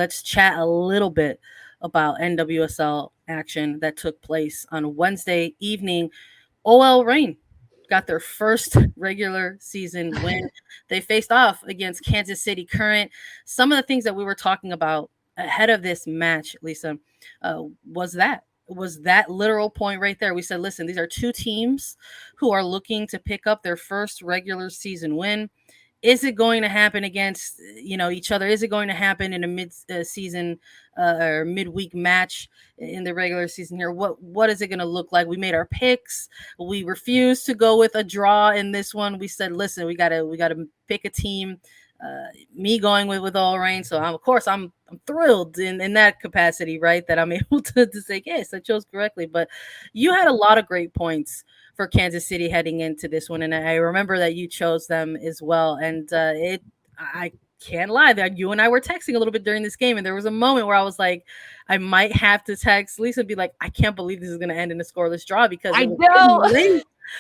let's chat a little bit about NWSL action that took place on Wednesday evening. OL Reign got their first regular season win. They faced off against Kansas City Current. Some of the things that we were talking about ahead of this match, Lisa, was that literal point right there. We said, listen, these are two teams who are looking to pick up their first regular season win. Is it going to happen against each other? Is it going to happen in a mid-season or midweek match in the regular season here? What is it going to look like? We made our picks. We refused to go with a draw in this one. We said, listen, we gotta pick a team. Me going with All Rain, so I'm thrilled in that capacity, right? That I'm able to say yes, I chose correctly. But you had a lot of great points for Kansas City heading into this one, and I remember that you chose them as well. And I can't lie, that you and I were texting a little bit during this game, and there was a moment where I was like, I might have to text Lisa and be like, I can't believe this is going to end in a scoreless draw because I know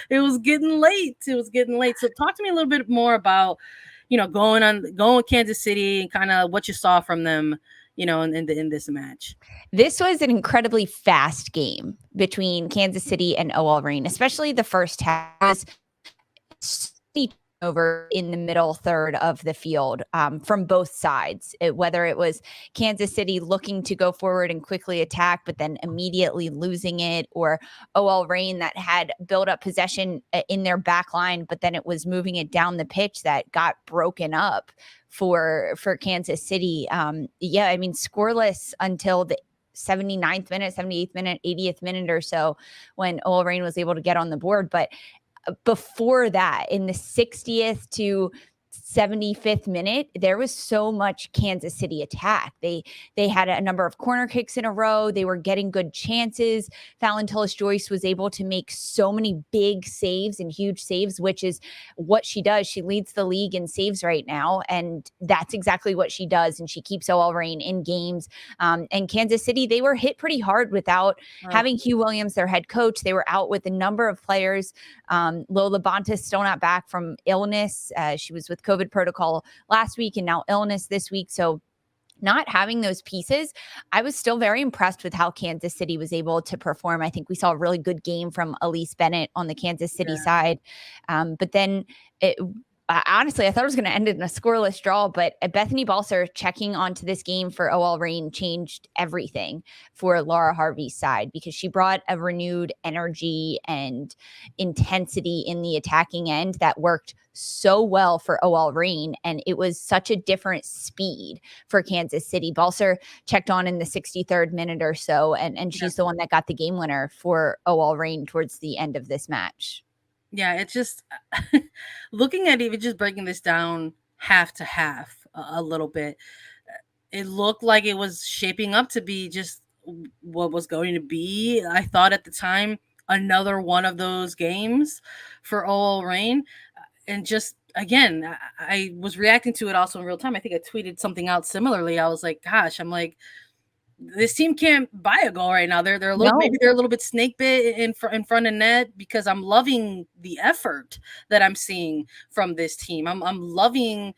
it was getting late. So talk to me a little bit more about going with Kansas City and kind of what you saw from them, in this match. This was an incredibly fast game between Kansas City and OL Reign, especially the first half. Over in the middle third of the field from both sides, whether it was Kansas City looking to go forward and quickly attack, but then immediately losing it, or OL Reign that had built up possession in their back line, but then it was moving it down the pitch that got broken up for Kansas City. Scoreless until the 79th minute, 78th minute, 80th minute or so when OL Reign was able to get on the board. But before that, in the 60th to 75th minute, there was so much Kansas City attack. They had a number of corner kicks in a row. They were getting good chances. Fallon Tullis-Joyce was able to make so many big saves and huge saves, which is what she does. She leads the league in saves right now, and that's exactly what she does. And she keeps OL Reign in games. And Kansas City, they were hit pretty hard without having Hugh Williams, their head coach. They were out with a number of players. Lola Bontas still not back from illness. She was with COVID protocol last week and now illness this week. So not having those pieces, I was still very impressed with how Kansas City was able to perform. I think we saw a really good game from Elise Bennett on the Kansas City side. But then honestly, I thought it was going to end in a scoreless draw, but Bethany Balcer checking onto this game for OL Reign changed everything for Laura Harvey's side, because she brought a renewed energy and intensity in the attacking end that worked so well for OL Reign, and it was such a different speed for Kansas City. Balcer checked on in the 63rd minute or so, and she's the one that got the game winner for OL Reign towards the end of this match. Yeah, it's just looking at even just breaking this down half to half a little bit. It looked like it was shaping up to be just what was going to be, I thought at the time, another one of those games for OL Reign. And just again, I was reacting to it also in real time. I think I tweeted something out similarly. I was like, gosh, I'm like, this team can't buy a goal right now. They're a little, maybe they're a little bit snake bit in front of net, because I'm loving the effort that I'm seeing from this team. I'm loving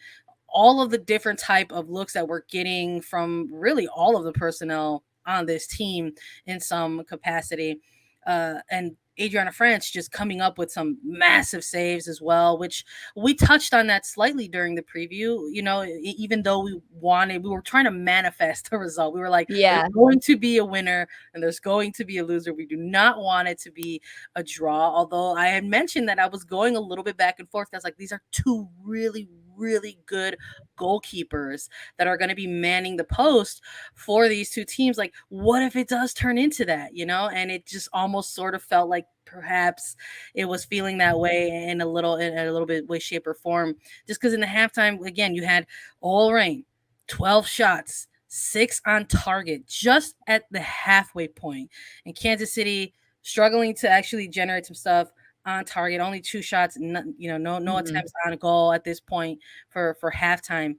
all of the different type of looks that we're getting from really all of the personnel on this team in some capacity. And Adriana France just coming up with some massive saves as well, which we touched on that slightly during the preview. Even though we were trying to manifest a result. We were like, there's going to be a winner and there's going to be a loser. We do not want it to be a draw. Although I had mentioned that I was going a little bit back and forth. I was like, these are two really, really good goalkeepers that are going to be manning the post for these two teams. Like, what if it does turn into that, and it just almost sort of felt like perhaps it was feeling that way in a little bit way, shape, or form, just because in the halftime, again, you had OL Reign 12 shots, 6 on target just at the halfway point, and Kansas City struggling to actually generate some stuff on target, only 2 shots, no attempts on a goal at this point for halftime.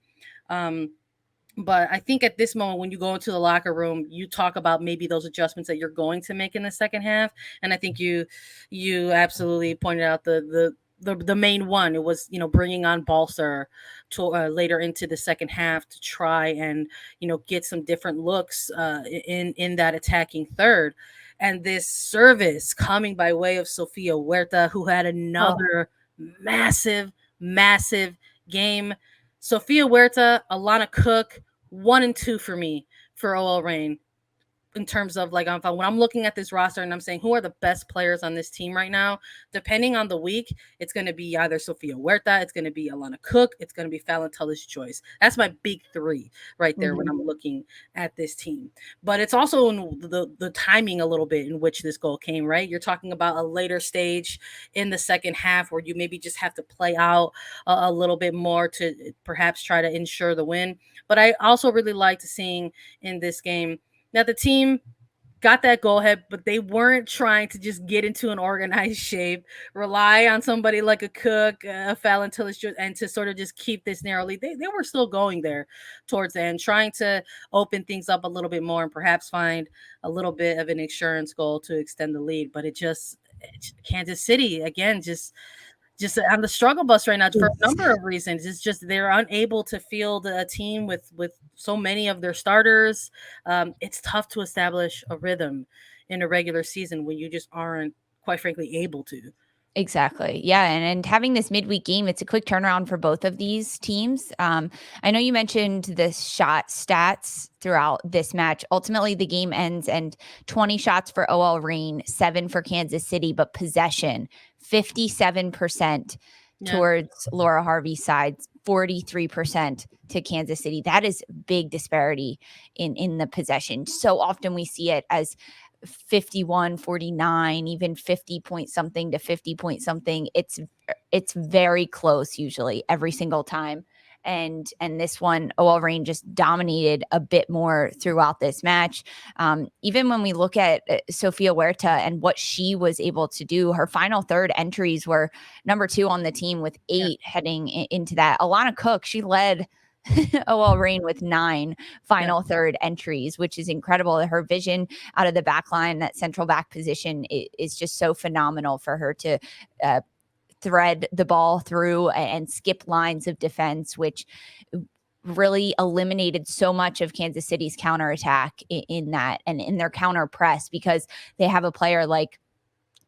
But I think at this moment, when you go into the locker room, you talk about maybe those adjustments that you're going to make in the second half. And I think you absolutely pointed out the the main one. It was, bringing on Balcer to later into the second half to try and get some different looks in that attacking third, and this service coming by way of Sofia Huerta, who had Oh, another massive game. Sofia Huerta, Alana Cook, 1 and 2 for me for OL Reign, in terms of like when I'm looking at this roster and I'm saying who are the best players on this team right now, depending on the week, it's going to be either Sofia Huerta, it's going to be Alana Cook, it's going to be Fallon Tullis Joyce. That's my big three right there when mhm. I'm looking at this team. But it's also in the timing a little bit in which this goal came, right? You're talking about a later stage in the second half where you maybe just have to play out a little bit more to perhaps try to ensure the win. But I also really liked seeing in this game now the team got that goal ahead, but they weren't trying to just get into an organized shape, rely on somebody like a Cook, a Fallon Tillich, and to sort of just keep this narrow lead. They were still going there towards the end, trying to open things up a little bit more and perhaps find a little bit of an insurance goal to extend the lead. But Kansas City, again, just on the struggle bus right now for a Yes. number of reasons. It's just they're unable to field a team with so many of their starters. It's tough to establish a rhythm in a regular season when you just aren't, quite frankly, able to. Exactly. Yeah, and having this midweek game, it's a quick turnaround for both of these teams. I know you mentioned the shot stats throughout this match. Ultimately, the game ends and 20 shots for OL Reign, 7 for Kansas City, but possession 57% Yeah, towards Laura Harvey's side, 43% to Kansas City. That is big disparity in the possession. So often we see it as 51-49, even 50 point something to 50 point something. It's very close usually every single time. And this one, OL Reign just dominated a bit more throughout this match. Even when we look at Sofia Huerta and what she was able to do, her final third entries were number 2 on the team with yeah, 8 heading into that. Alana Cook, she led OL Reign with 9 yeah, final third entries, which is incredible. Her vision out of the back line, that central back position, is just so phenomenal for her to uh, thread the ball through and skip lines of defense, which really eliminated so much of Kansas City's counterattack in that and in their counter press, because they have a player like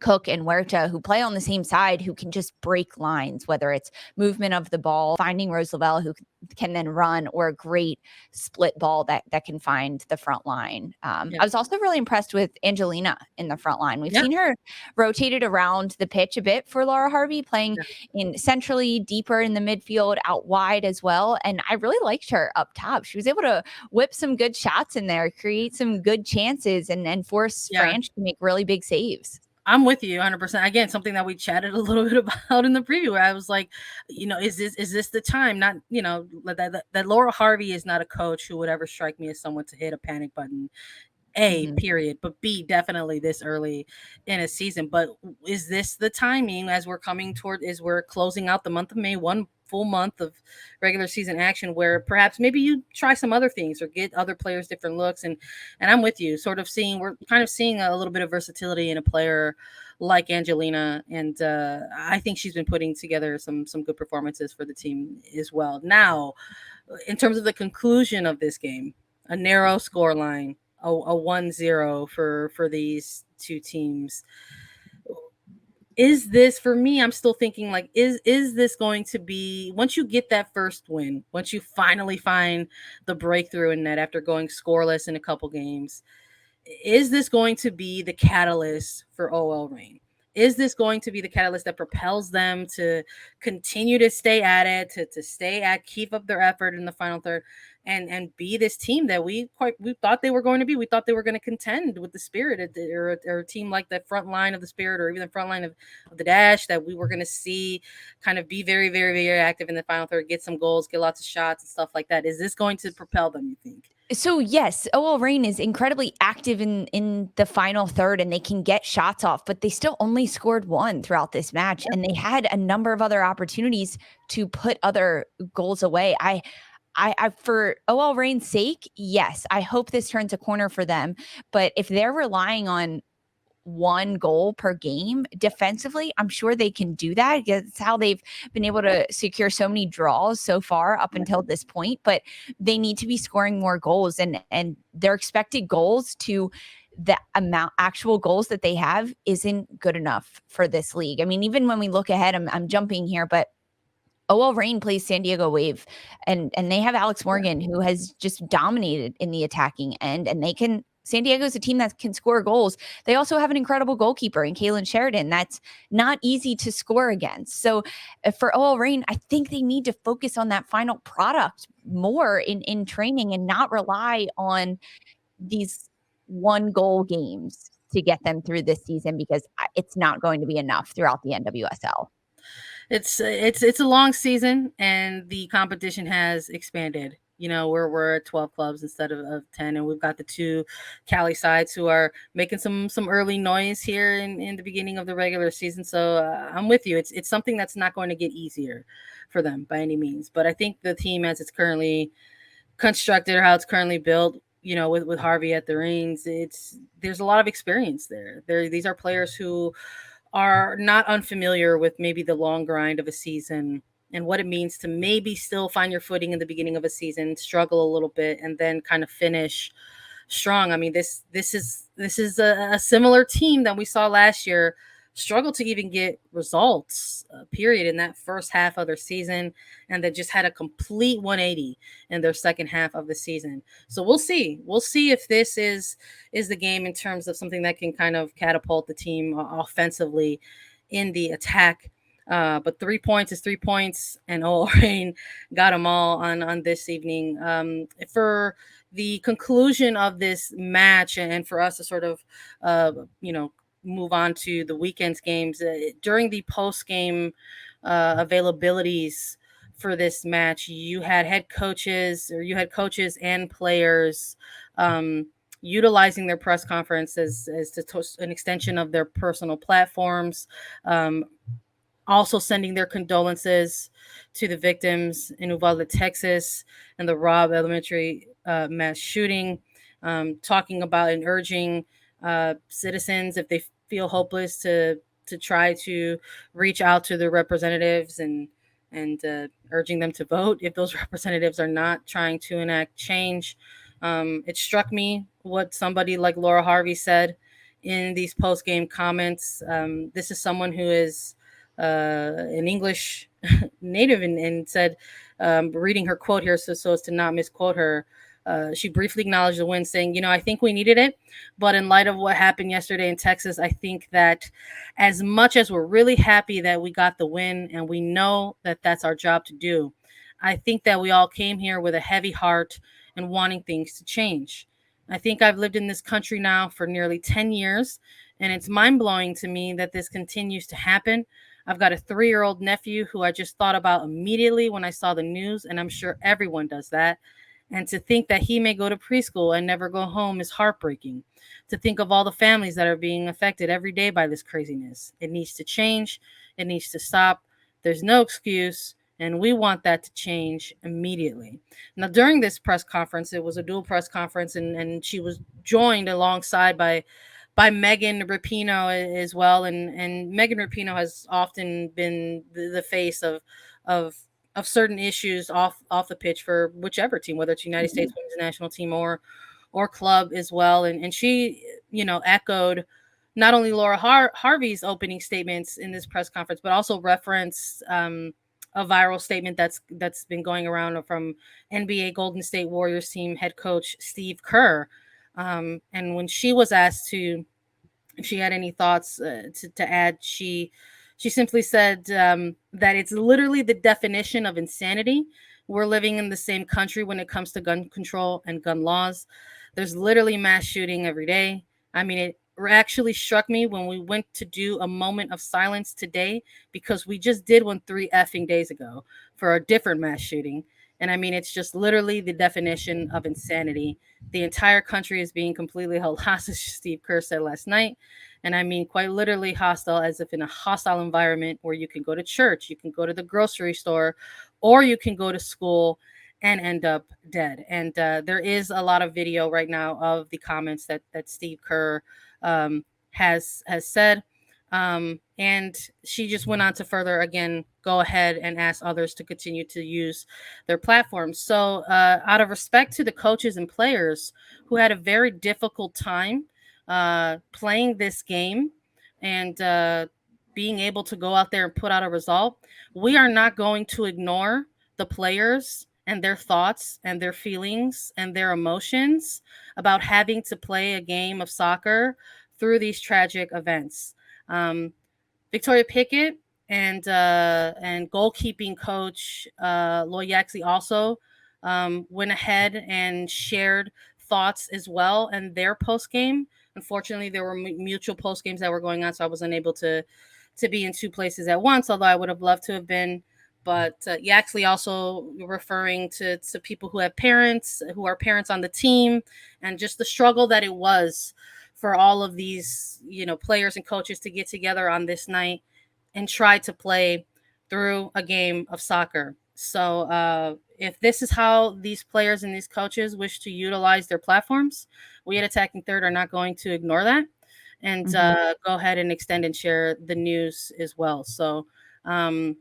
Cook and Huerta, who play on the same side, who can just break lines, whether it's movement of the ball, finding Rose Lavelle, who can then run, or a great split ball that can find the front line. yeah, I was also really impressed with Angelina in the front line. We've yeah, seen her rotated around the pitch a bit for Laura Harvey, playing yeah, in centrally, deeper in the midfield, out wide as well. And I really liked her up top. She was able to whip some good shots in there, create some good chances, and force yeah. France to make really big saves. I'm with you 100%. Again, something that we chatted a little bit about in the preview, where I was like, is this the time? Not, that Laura Harvey is not a coach who would ever strike me as someone to hit a panic button. A, Mhm. period, but B, definitely this early in a season. But is this the timing as we're closing out the month of May, one full month of regular season action, where perhaps maybe you try some other things or get other players different looks? And I'm with you, we're kind of seeing a little bit of versatility in a player like Angelina, and I think she's been putting together some good performances for the team as well. Now, in terms of the conclusion of this game, a narrow score line, a 1-0 for these two teams. Is this, for me, I'm still thinking, like, is this going to be, once you get that first win, once you finally find the breakthrough in net after going scoreless in a couple games, is this going to be the catalyst for OL Reign? Is this going to be the catalyst that propels them to continue to stay at it, to stay at, keep up their effort in the final third, and be this team that we thought they were going to be? We thought they were going to contend with the Spirit, or a team like the front line of the Spirit, or even the front line of the Dash, that we were going to see kind of be very, very, very active in the final third, get some goals, get lots of shots and stuff like that. Is this going to propel them, you think? So yes, OL Reign is incredibly active in the final third, and they can get shots off, but they still only scored 1 throughout this match, and they had a number of other opportunities to put other goals away. I for OL Reign's sake, yes, I hope this turns a corner for them. But if they're relying on one goal per game defensively, I'm sure they can do that. It's how they've been able to secure so many draws so far up until this point, but they need to be scoring more goals, and their expected goals to the amount actual goals that they have isn't good enough for this league. I mean, even when we look ahead, I'm jumping here, but OL Reign plays San Diego Wave, and they have Alex Morgan, who has just dominated in the attacking end, and they can. San Diego's a team that can score goals. They also have an incredible goalkeeper in Kaylin Sheridan. That's not easy to score against. So for OL Reign, I think they need to focus on that final product more in training and not rely on these one goal games to get them through this season, because it's not going to be enough throughout the NWSL. It's a long season, and the competition has expanded. You know, we're at 12 clubs instead of 10, and we've got the two Cali sides who are making some early noise here in the beginning of the regular season. So I'm with you. It's something that's not going to get easier for them by any means. But I think the team, as it's currently constructed or how it's currently built, you know, with Harvey at the reins, there's a lot of experience there. These are players who are not unfamiliar with maybe the long grind of a season and what it means to maybe still find your footing in the beginning of a season, struggle a little bit, and then kind of finish strong. I mean, this is a similar team that we saw last year struggle to even get results, period, in that first half of their season, and then just had a complete 180 in their second half of the season. So we'll see if this is the game in terms of something that can kind of catapult the team offensively in the attack. But 3 points is 3 points, and Rain got them all on this evening. For the conclusion of this match, and for us to sort of, you know, move on to the weekend's games, during the post game availabilities for this match, you had coaches and players utilizing their press conference as an extension of their personal platforms, um, also sending their condolences to the victims in Uvalde, Texas, and the Robb Elementary mass shooting, talking about and urging citizens, if they feel hopeless, to try to reach out to their representatives, and urging them to vote if those representatives are not trying to enact change. It struck me what somebody like Laura Harvey said in these post game comments. This is someone who is an English native, and said, reading her quote here so as to not misquote her, she briefly acknowledged the win, saying, "You know, I think we needed it, but in light of what happened yesterday in Texas, I think that as much as we're really happy that we got the win and we know that that's our job to do, I think that we all came here with a heavy heart and wanting things to change. I think I've lived in this country now for nearly 10 years, and it's mind blowing to me that this continues to happen. I've got a 3-year-old nephew who I just thought about immediately when I saw the news, and I'm sure everyone does that. And to think that he may go to preschool and never go home is heartbreaking. To think of all the families that are being affected every day by this craziness. It needs to change. It needs to stop. There's no excuse, and we want that to change immediately." Now, during this press conference, it was a dual press conference, and she was joined alongside by Megan Rapinoe as well, and Megan Rapinoe has often been the face of of certain issues off the pitch for whichever team, whether it's United States Women's National Team or club as well, and she, you know, echoed not only Laura Harvey's opening statements in this press conference, but also referenced a viral statement that's been going around from NBA Golden State Warriors team head coach Steve Kerr. And when she was asked to if she had any thoughts to add, she simply said that it's literally the definition of insanity. We're living in the same country when it comes to gun control and gun laws. There's literally mass shooting every day. I mean, it actually struck me when we went to do a moment of silence today, because we just did one 3 effing days ago for a different mass shooting. And I mean, it's just literally the definition of insanity. The entire country is being completely held hostage, Steve Kerr said last night. And I mean, quite literally hostile, as if in a hostile environment where you can go to church, you can go to the grocery store, or you can go to school and end up dead. And there is a lot of video right now of the comments that Steve Kerr has said. And she just went on to further again go ahead and ask others to continue to use their platforms. So, out of respect to the coaches and players who had a very difficult time playing this game and being able to go out there and put out a result, we are not going to ignore the players and their thoughts and their feelings and their emotions about having to play a game of soccer through these tragic events. Um, Victoria Pickett and goalkeeping coach Lloyd Yaxley also went ahead and shared thoughts as well in their post game. Unfortunately, there were mutual post games that were going on, so I wasn't able to be in two places at once. Although I would have loved to have been. But Yaxley also referring to people who have parents, who are parents on the team, and just the struggle that it was for all of these, players and coaches to get together on this night and try to play through a game of soccer. So, if this is how these players and these coaches wish to utilize their platforms, we at Attacking Third are not going to ignore that and Mhm. go ahead and extend and share the news as well. So, um,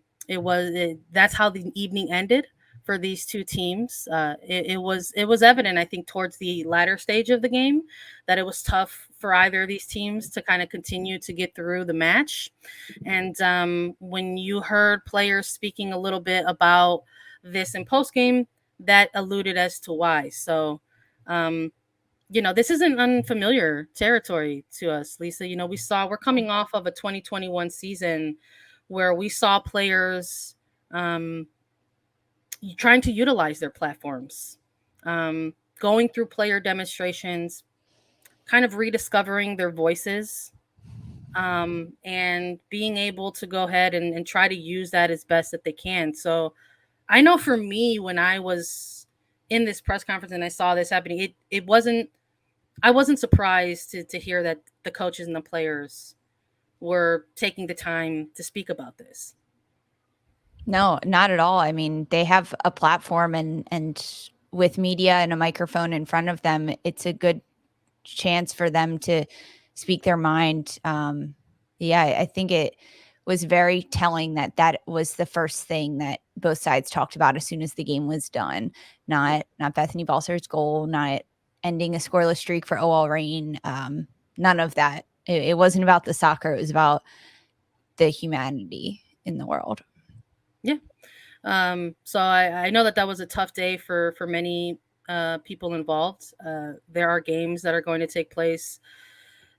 that's how the evening ended for these two teams. It was evident, I think, towards the latter stage of the game that it was tough for either of these teams to kind of continue to get through the match. And when you heard players speaking a little bit about this in post game, that alluded as to why. So, um, this isn't unfamiliar territory to us, Lisa. We're coming off of a 2021 season where we saw players um, trying to utilize their platforms, going through player demonstrations, kind of rediscovering their voices, and being able to go ahead and try to use that as best that they can. So I know for me, when I was in this press conference and I saw this happening, it wasn't I wasn't surprised to hear that the coaches and the players were taking the time to speak about this. No, not at all. I mean, they have a platform and with media and a microphone in front of them, it's a good chance for them to speak their mind. Yeah, I think it was very telling that that was the first thing that both sides talked about as soon as the game was done. Not Bethany Balcer's goal, not ending a scoreless streak for OL Reign. None of that. It wasn't about the soccer. It was about the humanity in the world. Yeah. So I know that was a tough day for many people involved. There are games that are going to take place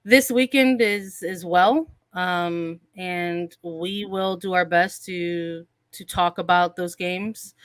this weekend as well, and we will do our best to talk about those games